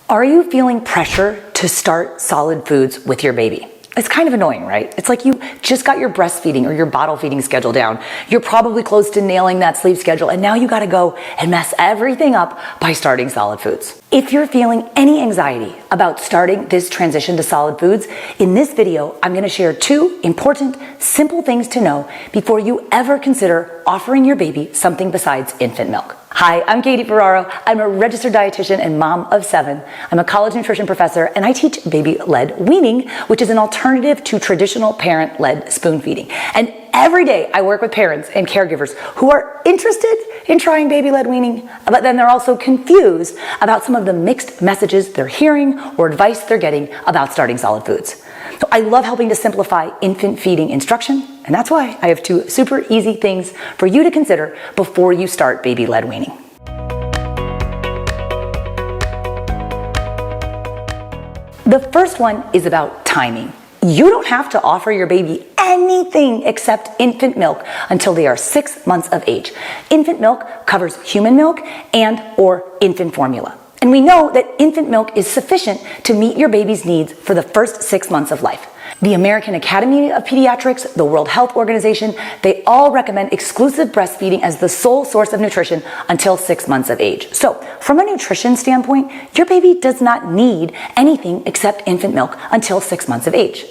Are you feeling pressure to start solid foods with your baby? It's kind of annoying, right? It's like you just got your breastfeeding or your bottle feeding schedule down. You're probably close to nailing that sleep schedule, and now you gotta go and mess everything up by starting solid foods. If you're feeling any anxiety about starting this transition to solid foods, in this video, I'm gonna share 2 important, simple things to know before you ever consider offering your baby something besides infant milk. Hi, I'm Ferraro. I'm a registered dietitian and mom of 7. I'm a college nutrition professor, and I teach baby-led weaning, which is an alternative to traditional parent-led spoon feeding. And every day I work with parents and caregivers who are interested in trying baby-led weaning, but then they're also confused about some of the mixed messages they're hearing or advice they're getting about starting solid foods. So I love helping to simplify infant feeding instruction, and that's why I have 2 super easy things for you to consider before you start baby-led weaning. The first one is about timing. You don't have to offer your baby anything except infant milk until they are 6 months of age. Infant milk covers human milk and or infant formula. And we know that infant milk is sufficient to meet your baby's needs for the first 6 months of life. The American Academy of Pediatrics, the World Health Organization, they all recommend exclusive breastfeeding as the sole source of nutrition until 6 months of age. So, from a nutrition standpoint, your baby does not need anything except infant milk until 6 months of age.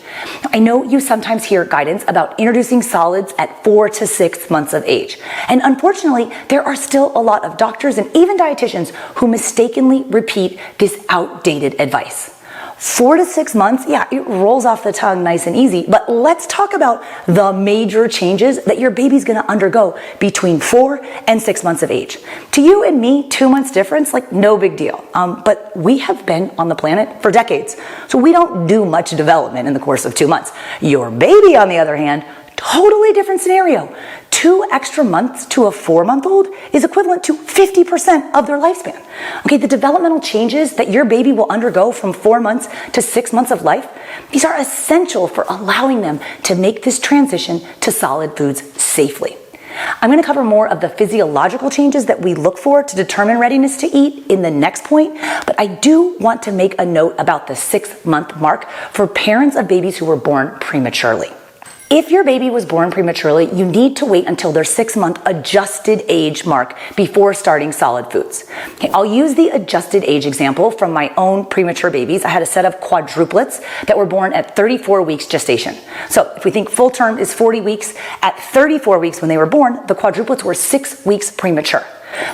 I know you sometimes hear guidance about introducing solids at 4 to 6 months of age. And unfortunately, there are still a lot of doctors and even dietitians who mistakenly repeat this outdated advice. 4 to 6 months, yeah, it rolls off the tongue nice and easy, but let's talk about the major changes that your baby's gonna undergo between 4 and 6 months of age. To you and me, 2 months difference, like no big deal. But we have been on the planet for decades, so we don't do much development in the course of 2 months. Your baby, on the other hand, totally different scenario. 2 extra months to a 4-month-old is equivalent to 50% of their lifespan. Okay, the developmental changes that your baby will undergo from 4 months to 6 months of life, these are essential for allowing them to make this transition to solid foods safely. I'm going to cover more of the physiological changes that we look for to determine readiness to eat in the next point, but I do want to make a note about the 6-month mark for parents of babies who were born prematurely. If your baby was born prematurely, you need to wait until their 6-month adjusted age mark before starting solid foods. Okay, I'll use the adjusted age example from my own premature babies. I had a set of quadruplets that were born at 34 weeks gestation. So if we think full term is 40 weeks, at 34 weeks when they were born, the quadruplets were 6 weeks premature.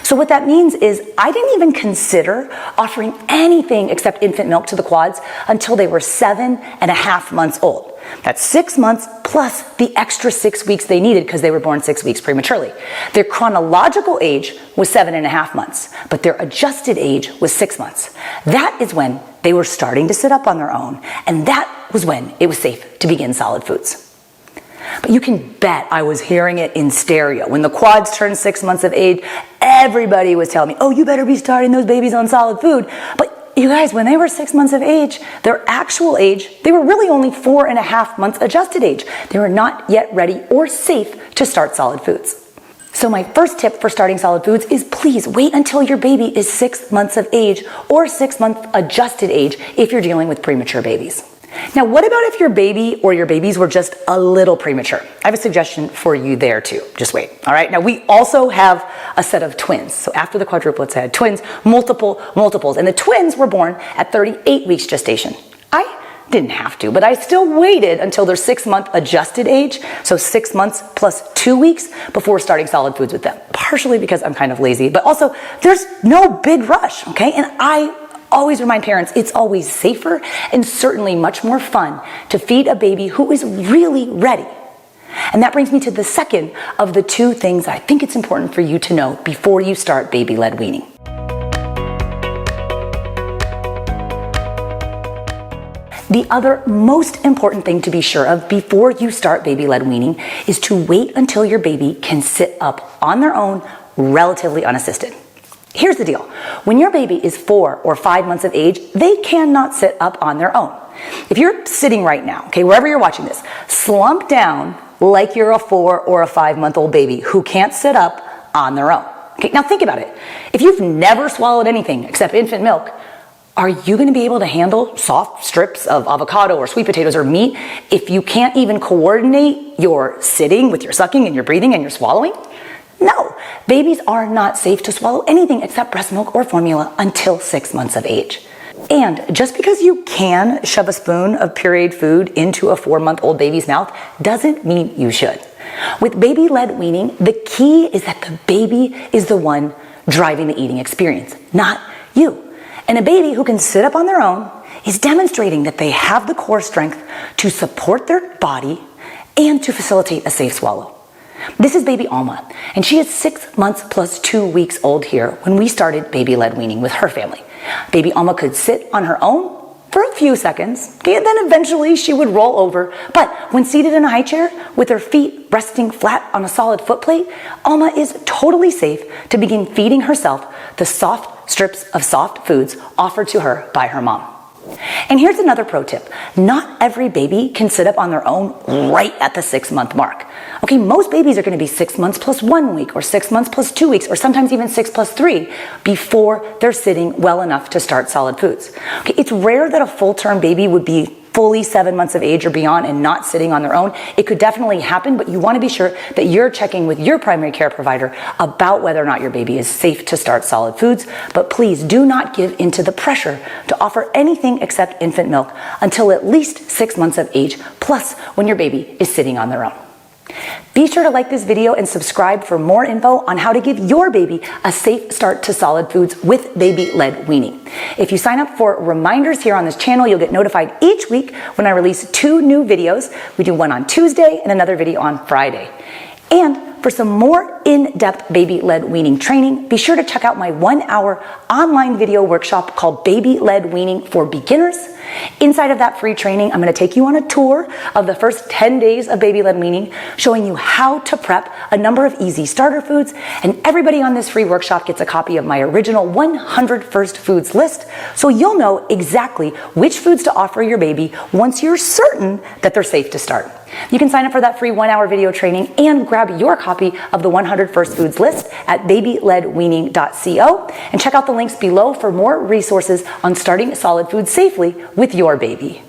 So what that means is I didn't even consider offering anything except infant milk to the quads until they were 7.5 months old. That's 6 months plus the extra 6 weeks they needed because they were born 6 weeks prematurely. Their chronological age was 7.5 months, but their adjusted age was 6 months. That is when they were starting to sit up on their own, and that was when it was safe to begin solid foods. But you can bet I was hearing it in stereo. When the quads turned 6 months of age, everybody was telling me, oh, you better be starting those babies on solid food. But you guys, when they were 6 months of age, their actual age, they were really only 4.5 months adjusted age. They were not yet ready or safe to start solid foods. So my first tip for starting solid foods is please wait until your baby is 6 months of age or 6-month adjusted age if you're dealing with premature babies. Now, what about if your baby or your babies were just a little premature? I have a suggestion for you there too. Just wait. All right. Now, we also have a set of twins. So after the quadruplets, I had twins, multiples, and the twins were born at 38 weeks gestation. I didn't have to, but I still waited until their 6-month adjusted age, so 6 months plus 2 weeks before starting solid foods with them. Partially because I'm kind of lazy, but also there's no big rush, okay? And I always remind parents it's always safer and certainly much more fun to feed a baby who is really ready. And that brings me to the second of the 2 things I think it's important for you to know before you start baby-led weaning. The other most important thing to be sure of before you start baby-led weaning is to wait until your baby can sit up on their own, relatively unassisted. Here's the deal. When your baby is 4 or 5 months of age, they cannot sit up on their own. If you're sitting right now, okay, wherever you're watching this, slump down like you're a 4 or a 5-month-old baby who can't sit up on their own. Okay, now think about it. If you've never swallowed anything except infant milk, Are you going to be able to handle soft strips of avocado or sweet potatoes or meat if you can't even coordinate your sitting with your sucking and your breathing and your swallowing? No, babies are not safe to swallow anything except breast milk or formula until 6 months of age. And just because you can shove a spoon of pureed food into a 4-month-old baby's mouth doesn't mean you should. With baby-led weaning, the key is that the baby is the one driving the eating experience, not you. And a baby who can sit up on their own is demonstrating that they have the core strength to support their body and to facilitate a safe swallow. This is baby Alma, and she is 6 months plus 2 weeks old here when we started baby-led weaning with her family. Baby Alma could sit on her own for a few seconds, and then eventually she would roll over. But when seated in a high chair with her feet resting flat on a solid foot plate, Alma is totally safe to begin feeding herself the soft strips of soft foods offered to her by her mom. And here's another pro tip. Not every baby can sit up on their own right at the 6-month mark. Okay, most babies are going to be 6 months plus 1 week or 6 months plus 2 weeks or sometimes even 6 plus 3 before they're sitting well enough to start solid foods. Okay, it's rare that a full-term baby would be fully 7 months of age or beyond and not sitting on their own. It could definitely happen, but you want to be sure that you're checking with your primary care provider about whether or not your baby is safe to start solid foods. But please do not give into the pressure to offer anything except infant milk until at least 6 months of age, plus when your baby is sitting on their own. Be sure to like this video and subscribe for more info on how to give your baby a safe start to solid foods with baby-led weaning. If you sign up for reminders here on this channel, you'll get notified each week when I release 2 new videos. We do one on Tuesday and another video on Friday. And for some more in-depth baby-led weaning training, be sure to check out my 1-hour online video workshop called Baby-Led Weaning for Beginners. Inside of that free training, I'm going to take you on a tour of the first 10 days of baby-led weaning, showing you how to prep a number of easy starter foods. And everybody on this free workshop gets a copy of my original 100 first foods list, so you'll know exactly which foods to offer your baby once you're certain that they're safe to start. You can sign up for that free 1-hour video training and grab your copy of the 100 First Foods list at babyledweaning.co and check out the links below for more resources on starting solid foods safely with your baby.